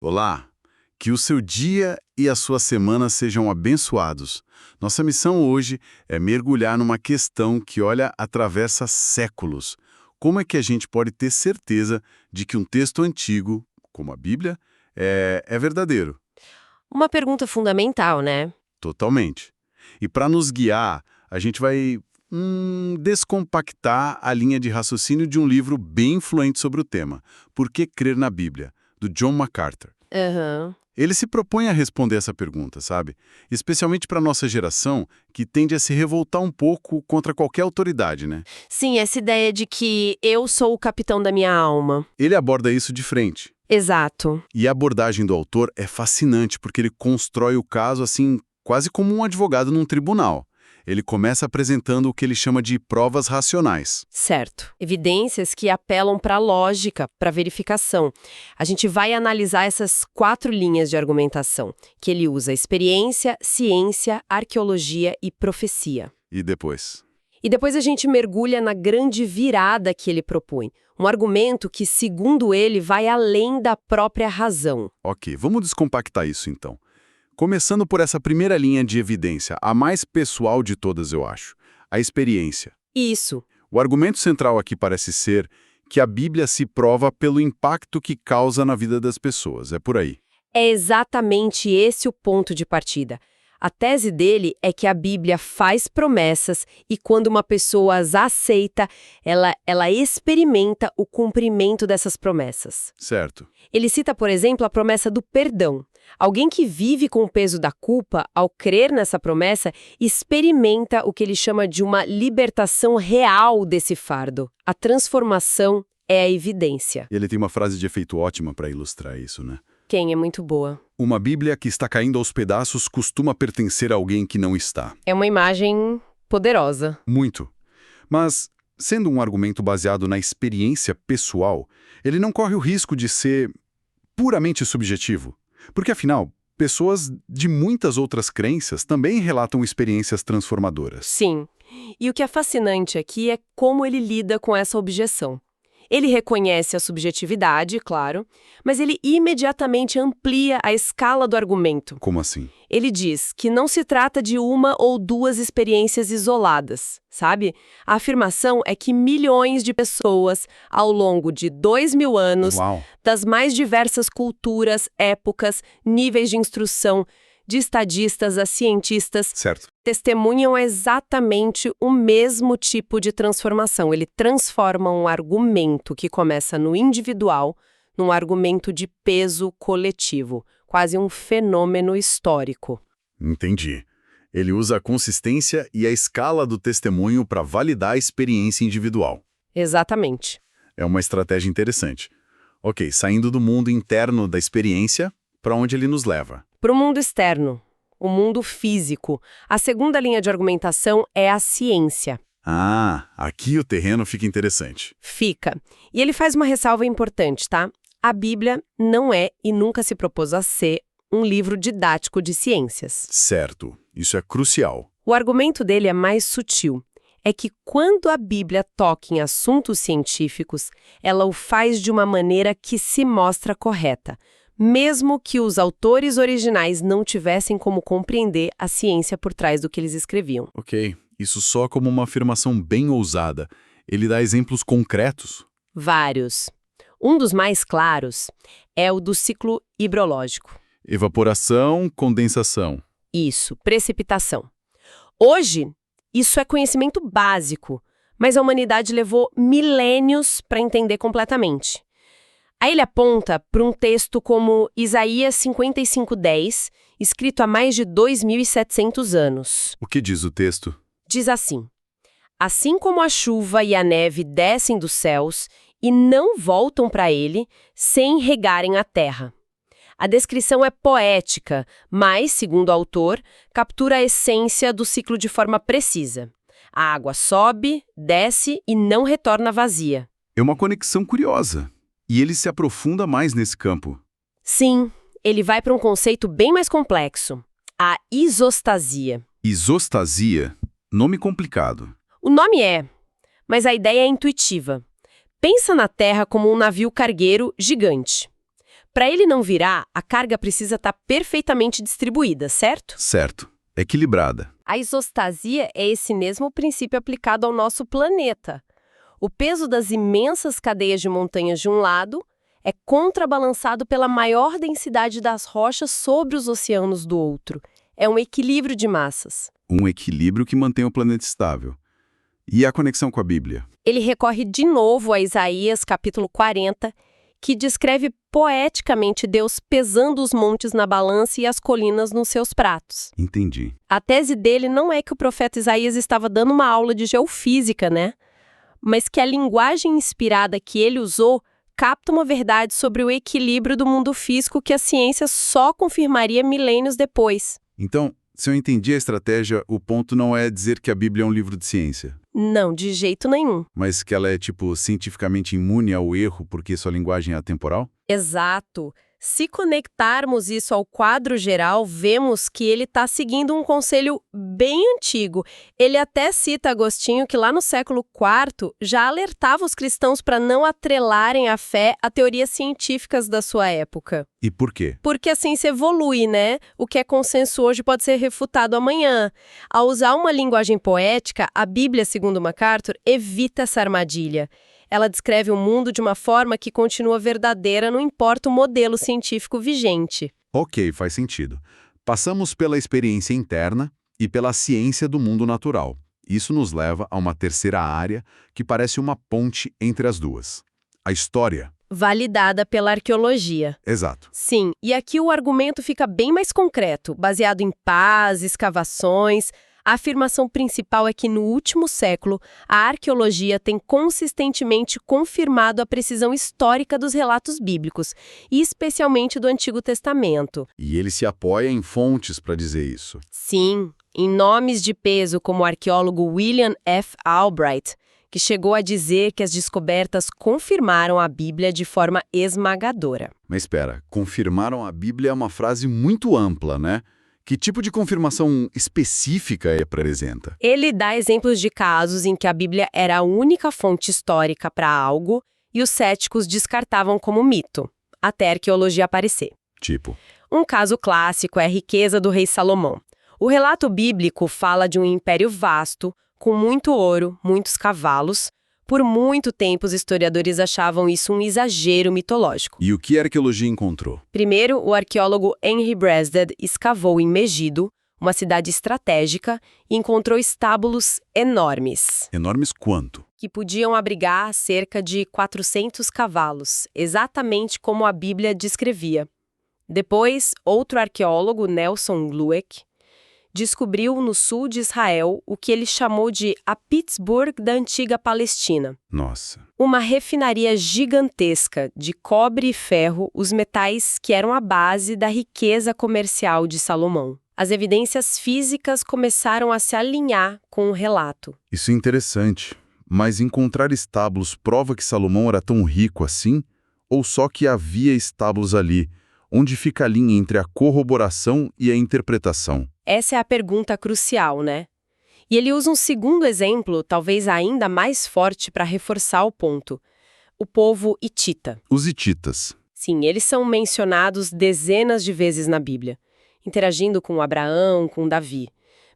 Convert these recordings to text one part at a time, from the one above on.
Olá, que o seu dia e a sua semana sejam abençoados. Nossa missão hoje é mergulhar numa questão que, olha, atravessa séculos. Como é que a gente pode ter certeza de que um texto antigo, como a Bíblia, é verdadeiro? Uma pergunta fundamental, né? Totalmente. E para nos guiar, a gente vai descompactar a linha de raciocínio de um livro bem influente sobre o tema, Por que Crer na Bíblia, do John MacArthur. Aham. Ele se propõe a responder essa pergunta, sabe? Especialmente para nossa geração, que tende a se revoltar um pouco contra qualquer autoridade, né? Sim, essa ideia de que eu sou o capitão da minha alma. Ele aborda isso de frente. Exato. E a abordagem do autor é fascinante, porque ele constrói o caso assim, quase como um advogado num tribunal. Ele começa apresentando o que ele chama de provas racionais. Certo. Evidências que apelam para a lógica, para a verificação. A gente vai analisar essas 4 linhas de argumentação, que ele usa: experiência, ciência, arqueologia e profecia. E depois? E depois a gente mergulha na grande virada que ele propõe. Um argumento que, segundo ele, vai além da própria razão. Ok, vamos descompactar isso então. Começando por essa primeira linha de evidência, a mais pessoal de todas, eu acho, a experiência. Isso. O argumento central aqui parece ser que a Bíblia se prova pelo impacto que causa na vida das pessoas. É por aí. É exatamente esse o ponto de partida. A tese dele é que a Bíblia faz promessas e quando uma pessoa as aceita, ela experimenta o cumprimento dessas promessas. Certo. Ele cita, por exemplo, a promessa do perdão. Alguém que vive com o peso da culpa, ao crer nessa promessa, experimenta o que ele chama de uma libertação real desse fardo. A transformação é a evidência. Ele tem uma frase de efeito ótima para ilustrar isso, né? Quem é muito boa. Uma Bíblia que está caindo aos pedaços costuma pertencer a alguém que não está. É uma imagem poderosa. Muito. Mas, sendo um argumento baseado na experiência pessoal, ele não corre o risco de ser puramente subjetivo. Porque, afinal, pessoas de muitas outras crenças também relatam experiências transformadoras. Sim. E o que é fascinante aqui é como ele lida com essa objeção. Ele reconhece a subjetividade, claro, mas ele imediatamente amplia a escala do argumento. Como assim? Ele diz que não se trata de uma ou duas experiências isoladas, sabe? A afirmação é que milhões de pessoas, ao longo de 2000 anos, Uau! das mais diversas culturas, épocas, níveis de instrução, de estadistas a cientistas, Certo. testemunham exatamente o mesmo tipo de transformação. Ele transforma um argumento que começa no individual num argumento de peso coletivo, quase um fenômeno histórico. Entendi. Ele usa a consistência e a escala do testemunho para validar a experiência individual. Exatamente. É uma estratégia interessante. Ok, saindo do mundo interno da experiência, para onde ele nos leva? Para o mundo externo, o mundo físico, a segunda linha de argumentação é a ciência. Ah, aqui o terreno fica interessante. Fica. E ele faz uma ressalva importante, tá? A Bíblia não é e nunca se propôs a ser um livro didático de ciências. Certo, isso é crucial. O argumento dele é mais sutil. É que quando a Bíblia toca em assuntos científicos, ela o faz de uma maneira que se mostra correta, mesmo que os autores originais não tivessem como compreender a ciência por trás do que eles escreviam. Ok, isso soa como uma afirmação bem ousada. Ele dá exemplos concretos? Vários. Um dos mais claros é o do ciclo hidrológico. Evaporação, condensação. Isso, precipitação. Hoje, isso é conhecimento básico, mas a humanidade levou milênios para entender completamente. Aí ele aponta para um texto como Isaías 55:10, escrito há mais de 2.700 anos. O que diz o texto? Diz assim: assim como a chuva e a neve descem dos céus e não voltam para ele sem regarem a terra. A descrição é poética, mas, segundo o autor, captura a essência do ciclo de forma precisa. A água sobe, desce e não retorna vazia. É uma conexão curiosa. E ele se aprofunda mais nesse campo. Sim, ele vai para um conceito bem mais complexo, a isostasia. Isostasia, nome complicado. O nome é, mas a ideia é intuitiva. Pensa na Terra como um navio cargueiro gigante. Para ele não virar, a carga precisa estar perfeitamente distribuída, certo? Certo. Equilibrada. A isostasia é esse mesmo princípio aplicado ao nosso planeta. O peso das imensas cadeias de montanhas de um lado é contrabalançado pela maior densidade das rochas sobre os oceanos do outro. É um equilíbrio de massas. Um equilíbrio que mantém o planeta estável. E a conexão com a Bíblia? Ele recorre de novo a Isaías, capítulo 40, que descreve poeticamente Deus pesando os montes na balança e as colinas nos seus pratos. Entendi. A tese dele não é que o profeta Isaías estava dando uma aula de geofísica, né? Mas que a linguagem inspirada que ele usou capta uma verdade sobre o equilíbrio do mundo físico que a ciência só confirmaria milênios depois. Então, se eu entendi a estratégia, o ponto não é dizer que a Bíblia é um livro de ciência. Não, de jeito nenhum. Mas que ela é, cientificamente imune ao erro porque sua linguagem é atemporal? Exato. Se conectarmos isso ao quadro geral, vemos que ele está seguindo um conselho bem antigo. Ele até cita Agostinho, que lá no século IV já alertava os cristãos para não atrelarem a fé a teorias científicas da sua época. E por quê? Porque a ciência evolui, né? O que é consenso hoje pode ser refutado amanhã. Ao usar uma linguagem poética, a Bíblia, segundo MacArthur, evita essa armadilha. Ela descreve o mundo de uma forma que continua verdadeira, não importa o modelo científico vigente. Ok, faz sentido. Passamos pela experiência interna e pela ciência do mundo natural. Isso nos leva a uma terceira área que parece uma ponte entre as duas. A história. Validada pela arqueologia. Exato. Sim, e aqui o argumento fica bem mais concreto, baseado em pás, escavações. A afirmação principal é que no último século, a arqueologia tem consistentemente confirmado a precisão histórica dos relatos bíblicos, e especialmente do Antigo Testamento. E ele se apoia em fontes para dizer isso. Sim, em nomes de peso como o arqueólogo William F. Albright, que chegou a dizer que as descobertas confirmaram a Bíblia de forma esmagadora. Mas espera, confirmaram a Bíblia é uma frase muito ampla, né? Que tipo de confirmação específica representa? Ele dá exemplos de casos em que a Bíblia era a única fonte histórica para algo e os céticos descartavam como mito, até a arqueologia aparecer. Tipo? Um caso clássico é a riqueza do rei Salomão. O relato bíblico fala de um império vasto, com muito ouro, muitos cavalos. Por muito tempo, os historiadores achavam isso um exagero mitológico. E o que a arqueologia encontrou? Primeiro, o arqueólogo Henry Breasted escavou em Megido, uma cidade estratégica, e encontrou estábulos enormes. Enormes quanto? Que podiam abrigar cerca de 400 cavalos, exatamente como a Bíblia descrevia. Depois, outro arqueólogo, Nelson Glueck, descobriu no sul de Israel o que ele chamou de a Pittsburgh da antiga Palestina. Nossa. Uma refinaria gigantesca de cobre e ferro, os metais que eram a base da riqueza comercial de Salomão. As evidências físicas começaram a se alinhar com o relato. Isso é interessante. Mas encontrar estábulos prova que Salomão era tão rico assim? Ou só que havia estábulos ali? Onde fica a linha entre a corroboração e a interpretação? Essa é a pergunta crucial, né? E ele usa um segundo exemplo, talvez ainda mais forte para reforçar o ponto. O povo hitita. Os hititas. Sim, eles são mencionados dezenas de vezes na Bíblia, interagindo com Abraão, com Davi.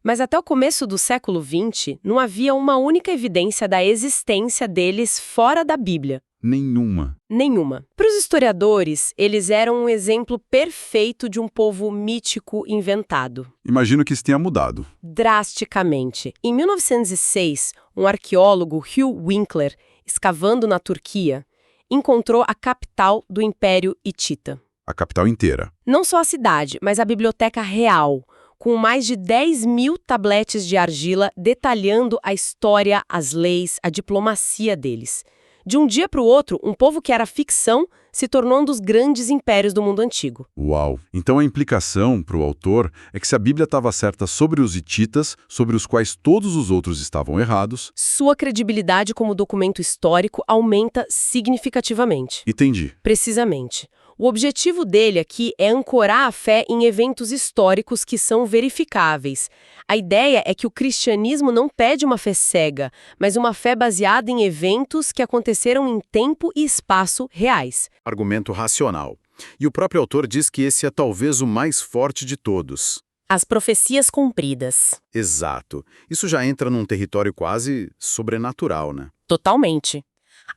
Mas até o começo do século XX, não havia uma única evidência da existência deles fora da Bíblia. Nenhuma. Nenhuma. Para os historiadores, eles eram um exemplo perfeito de um povo mítico inventado. Imagino que isso tenha mudado. Drasticamente. Em 1906, um arqueólogo, Hugh Winkler, escavando na Turquia, encontrou a capital do Império Hitita. A capital inteira. Não só a cidade, mas a biblioteca real, com mais de 10.000 tabletes de argila detalhando a história, as leis, a diplomacia deles. De um dia para o outro, um povo que era ficção se tornou um dos grandes impérios do mundo antigo. Uau! Então a implicação para o autor é que se a Bíblia estava certa sobre os hititas, sobre os quais todos os outros estavam errados... Sua credibilidade como documento histórico aumenta significativamente. Entendi. Precisamente. O objetivo dele aqui é ancorar a fé em eventos históricos que são verificáveis. A ideia é que o cristianismo não pede uma fé cega, mas uma fé baseada em eventos que aconteceram em tempo e espaço reais. Argumento racional. E o próprio autor diz que esse é talvez o mais forte de todos. As profecias cumpridas. Exato. Isso já entra num território quase sobrenatural, né? Totalmente.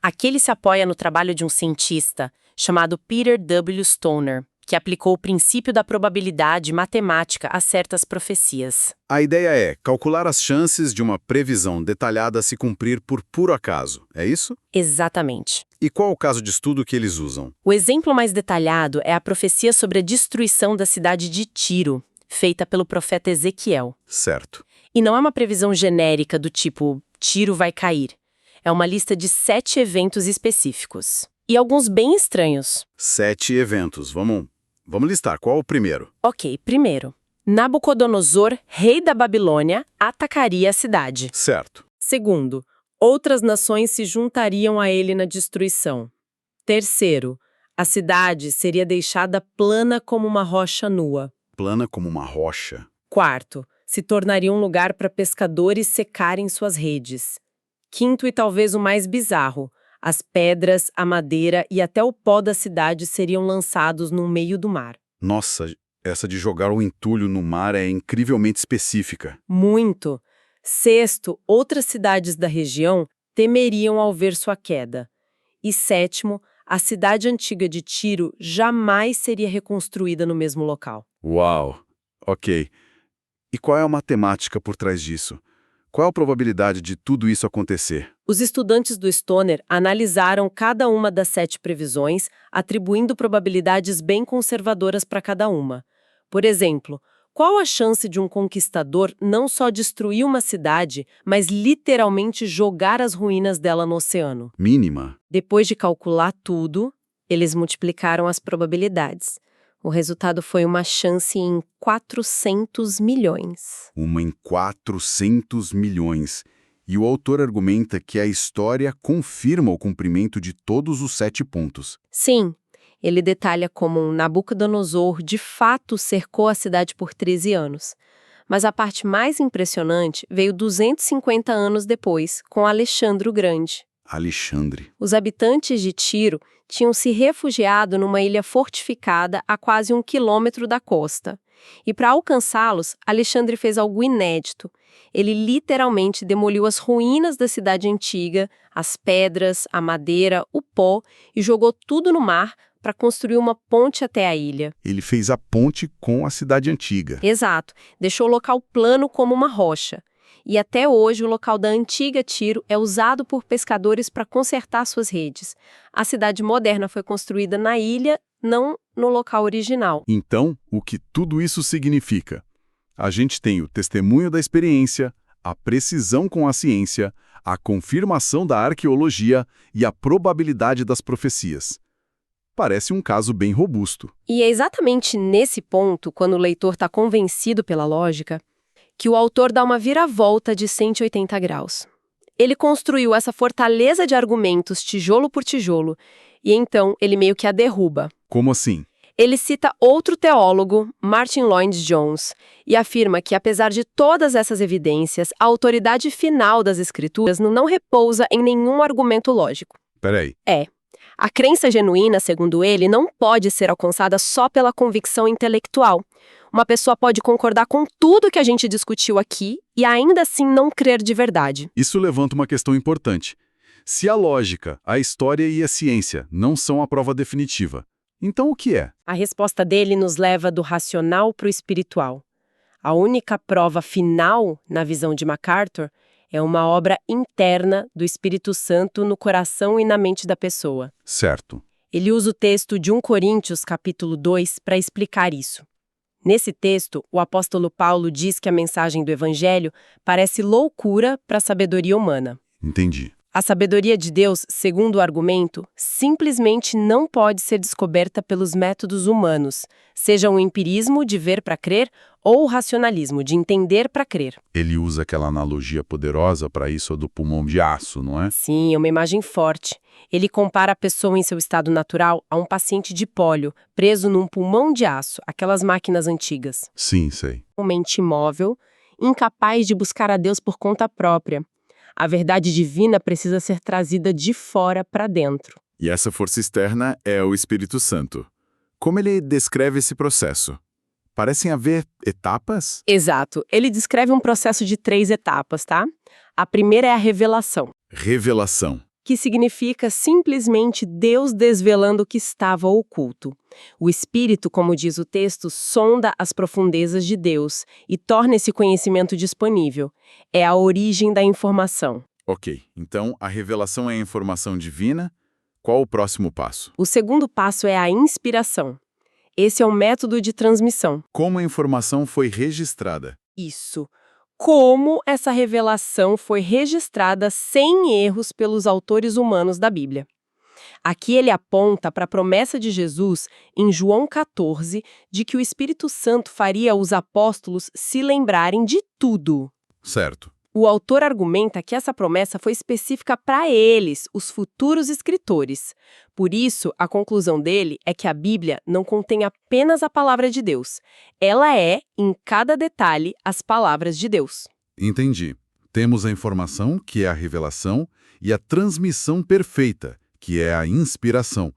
Aqui ele se apoia no trabalho de um cientista chamado Peter W. Stoner, que aplicou o princípio da probabilidade matemática a certas profecias. A ideia é calcular as chances de uma previsão detalhada se cumprir por puro acaso, é isso? Exatamente. E qual o caso de estudo que eles usam? O exemplo mais detalhado é a profecia sobre a destruição da cidade de Tiro, feita pelo profeta Ezequiel. Certo. E não é uma previsão genérica do tipo, Tiro vai cair. É uma lista de 7 eventos específicos. E alguns bem estranhos. 7 eventos. Vamos listar. Qual o primeiro? Ok, primeiro. Nabucodonosor, rei da Babilônia, atacaria a cidade. Certo. Segundo, outras nações se juntariam a ele na destruição. Terceiro, a cidade seria deixada plana como uma rocha nua. Plana como uma rocha. Quarto, se tornaria um lugar para pescadores secarem suas redes. Quinto e talvez o mais bizarro, as pedras, a madeira e até o pó da cidade seriam lançados no meio do mar. Nossa, essa de jogar o entulho no mar é incrivelmente específica. Muito. Sexto, outras cidades da região temeriam ao ver sua queda. E sétimo, a cidade antiga de Tiro jamais seria reconstruída no mesmo local. Uau! Ok. E qual é a matemática por trás disso? Qual a probabilidade de tudo isso acontecer? Os estudantes do Stoner analisaram cada uma das 7 previsões, atribuindo probabilidades bem conservadoras para cada uma. Por exemplo, qual a chance de um conquistador não só destruir uma cidade, mas literalmente jogar as ruínas dela no oceano? Mínima. Depois de calcular tudo, eles multiplicaram as probabilidades. O resultado foi uma chance em 400 milhões. Uma em 400 milhões. E o autor argumenta que a história confirma o cumprimento de todos os 7 pontos. Sim, ele detalha como um Nabucodonosor de fato cercou a cidade por 13 anos. Mas a parte mais impressionante veio 250 anos depois, com Alexandre o Grande. Alexandre. Os habitantes de Tiro tinham se refugiado numa ilha fortificada a quase 1 quilômetro da costa. E para alcançá-los, Alexandre fez algo inédito. Ele literalmente demoliu as ruínas da cidade antiga, as pedras, a madeira, o pó e jogou tudo no mar para construir uma ponte até a ilha. Ele fez a ponte com a cidade antiga. Exato. Deixou o local plano como uma rocha. E até hoje o local da antiga Tiro é usado por pescadores para consertar suas redes. A cidade moderna foi construída na ilha, não no local original. Então, o que tudo isso significa? A gente tem o testemunho da experiência, a precisão com a ciência, a confirmação da arqueologia e a probabilidade das profecias. Parece um caso bem robusto. E é exatamente nesse ponto, quando o leitor está convencido pela lógica, que o autor dá uma viravolta de 180 graus. Ele construiu essa fortaleza de argumentos tijolo por tijolo, e então ele meio que a derruba. Como assim? Ele cita outro teólogo, Martin Lloyd-Jones, e afirma que, apesar de todas essas evidências, a autoridade final das escrituras não repousa em nenhum argumento lógico. Peraí. A crença genuína, segundo ele, não pode ser alcançada só pela convicção intelectual. Uma pessoa pode concordar com tudo que a gente discutiu aqui e ainda assim não crer de verdade. Isso levanta uma questão importante. Se a lógica, a história e a ciência não são a prova definitiva, então o que é? A resposta dele nos leva do racional para o espiritual. A única prova final, na visão de MacArthur, é uma obra interna do Espírito Santo no coração e na mente da pessoa. Certo. Ele usa o texto de 1 Coríntios, capítulo 2, para explicar isso. Nesse texto, o apóstolo Paulo diz que a mensagem do Evangelho parece loucura para a sabedoria humana. Entendi. A sabedoria de Deus, segundo o argumento, simplesmente não pode ser descoberta pelos métodos humanos, seja o empirismo de ver para crer ou o racionalismo de entender para crer. Ele usa aquela analogia poderosa para isso do pulmão de aço, não é? Sim, é uma imagem forte. Ele compara a pessoa em seu estado natural a um paciente de pólio, preso num pulmão de aço, aquelas máquinas antigas. Sim, sei. Uma mente imóvel, incapaz de buscar a Deus por conta própria. A verdade divina precisa ser trazida de fora para dentro. E essa força externa é o Espírito Santo. Como ele descreve esse processo? Parecem haver etapas? Exato. Ele descreve um processo de 3 etapas, tá? A primeira é a revelação, Revelação. que significa simplesmente Deus desvelando o que estava oculto. O Espírito, como diz o texto, sonda as profundezas de Deus e torna esse conhecimento disponível. É a origem da informação. Ok, então a revelação é a informação divina. Qual o próximo passo? O segundo passo é a inspiração. Esse é o método de transmissão. Como a informação foi registrada? Isso. Como essa revelação foi registrada sem erros pelos autores humanos da Bíblia. Aqui ele aponta para a promessa de Jesus, em João 14, de que o Espírito Santo faria os apóstolos se lembrarem de tudo. Certo. O autor argumenta que essa promessa foi específica para eles, os futuros escritores. Por isso, a conclusão dele é que a Bíblia não contém apenas a palavra de Deus. Ela é, em cada detalhe, as palavras de Deus. Entendi. Temos a informação, que é a revelação, e a transmissão perfeita, que é a inspiração.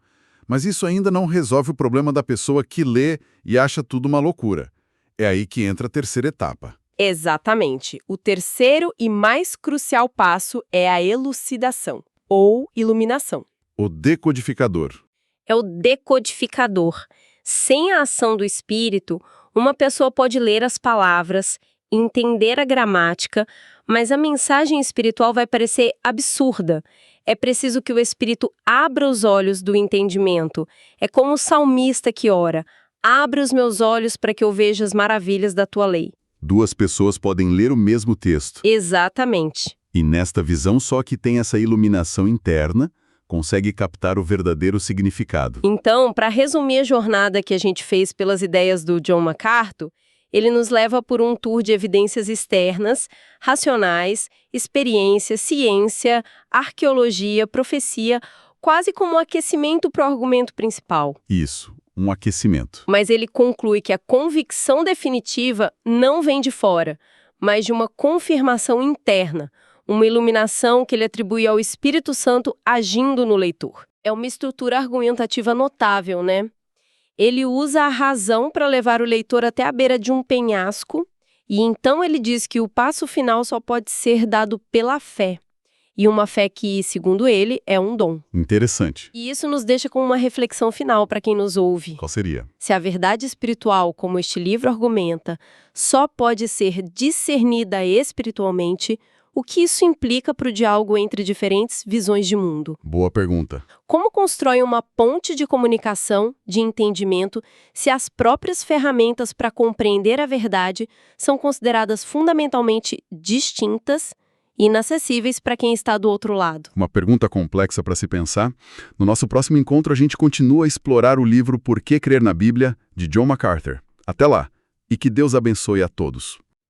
Mas isso ainda não resolve o problema da pessoa que lê e acha tudo uma loucura. É aí que entra a terceira etapa. Exatamente. O terceiro e mais crucial passo é a elucidação, ou iluminação. O decodificador. É o decodificador. Sem a ação do espírito, uma pessoa pode ler as palavras, entender a gramática, mas a mensagem espiritual vai parecer absurda. É preciso que o espírito abra os olhos do entendimento. É como o salmista que ora: "Abre os meus olhos para que eu veja as maravilhas da tua lei." 2 pessoas podem ler o mesmo texto. Exatamente. E nesta visão, só que tem essa iluminação interna, consegue captar o verdadeiro significado. Então, para resumir a jornada que a gente fez pelas ideias do John MacArthur, ele nos leva por um tour de evidências externas, racionais, experiência, ciência, arqueologia, profecia, quase como um aquecimento para o argumento principal. Isso, um aquecimento. Mas ele conclui que a convicção definitiva não vem de fora, mas de uma confirmação interna, uma iluminação que ele atribui ao Espírito Santo agindo no leitor. É uma estrutura argumentativa notável, né? Ele usa a razão para levar o leitor até a beira de um penhasco, e então ele diz que o passo final só pode ser dado pela fé. E uma fé que, segundo ele, é um dom. Interessante. E isso nos deixa com uma reflexão final para quem nos ouve. Qual seria? Se a verdade espiritual, como este livro argumenta, só pode ser discernida espiritualmente, o que isso implica para o diálogo entre diferentes visões de mundo? Boa pergunta. Como constrói uma ponte de comunicação, de entendimento, se as próprias ferramentas para compreender a verdade são consideradas fundamentalmente distintas e inacessíveis para quem está do outro lado? Uma pergunta complexa para se pensar. No nosso próximo encontro, a gente continua a explorar o livro Por que Crer na Bíblia, de John MacArthur. Até lá! E que Deus abençoe a todos.